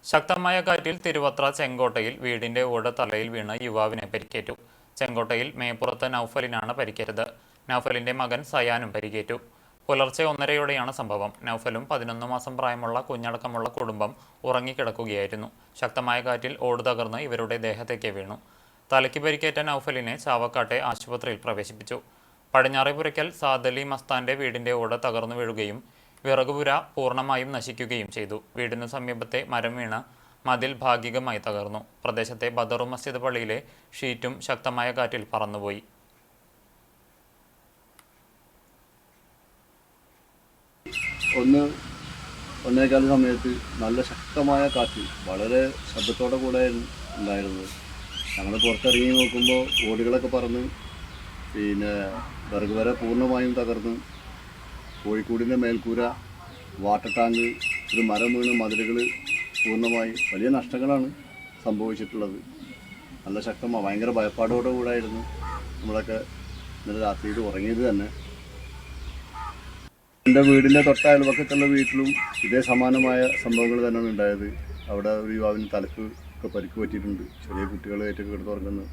ശക്തമായ കാറ്റിൽ തിരുവത്ര ചെങ്കോട്ടയിൽ വീടിന്റെ ഓട് തലയിൽ വീണ് യുവാവിനെ പരിക്കേറ്റു. ചെങ്കോട്ടയിൽ മേപ്പുറത്ത് നൌഫലിനാണ് പരിക്കേറ്റത്. നൌഫലിന്റെ മകൻ സയാനും പരിക്കേറ്റു. പുലർച്ചെ 1:30-യോടെയാണ് സംഭവം. നൌഫലും 11 മാസം പ്രായമുള്ള കുഞ്ഞടക്കമുള്ള കുടുംബം ഉറങ്ങിക്കിടക്കുകയായിരുന്നു. ശക്തമായ കാറ്റിൽ ഓട് തകർന്ന് ഇവരുടെ ദേഹത്തേക്ക് വീണു. തലയ്ക്ക് പരിക്കേറ്റ നൌഫലിനെ ചാവക്കാട്ടെ ആശുപത്രിയിൽ പ്രവേശിപ്പിച്ചു. പടിഞ്ഞാറേപുരയ്ക്കൽ സാദലി മസ്താന്റെ വീടിന്റെ ഓട് തകർന്നു വീഴുകയും വിറകുപുര പൂർണ്ണമായും നശിക്കുകയും ചെയ്തു. വീടിനു സമീപത്തെ മരം വീണ് മതിൽ ഭാഗികമായി തകർന്നു. പ്രദേശത്തെ ബദറു മസ്ജിദ് പള്ളിയിലെ ഷീറ്റും ശക്തമായ കാറ്റിൽ പറന്നുപോയി. ഒന്നേകാല സമയത്ത് നല്ല ശക്തമായ കാറ്റ് വളരെ ശബ്ദത്തോടെ കൂടെ ഉണ്ടായിരുന്നത്. ഞങ്ങൾ പുറത്തിറങ്ങി നോക്കുമ്പോൾ ഓടുകളൊക്കെ പറന്ന് പിന്നെ വിറക് വര പൂർണ്ണമായും തകർന്ന് കോഴിക്കോടിൻ്റെ മേൽക്കൂര, വാട്ടർ ടാങ്ക്, ഒരു മരം വീണ് മതിലുകൾ പൂർണ്ണമായി വലിയ നഷ്ടങ്ങളാണ് സംഭവിച്ചിട്ടുള്ളത്. നല്ല ശക്തമാണ്, ഭയങ്കര ഭയപ്പാടോടെ കൂടായിരുന്നു നമ്മളൊക്കെ ഇന്നലെ രാത്രിയിൽ ഉറങ്ങിയത് തന്നെ. എൻ്റെ വീടിൻ്റെ തൊട്ട അയൽവക്കത്തുള്ള വീട്ടിലും ഇതേ സമാനമായ സംഭവങ്ങൾ തന്നെയാണ് ഉണ്ടായത്. അവിടെ ഒരു യുവാവിന് തലക്ക് ഒക്കെ പരിക്ക് പറ്റിയിട്ടുണ്ട്. ചെറിയ കുട്ടികളായിട്ടൊക്കെ കിടന്നുറങ്ങുന്നു.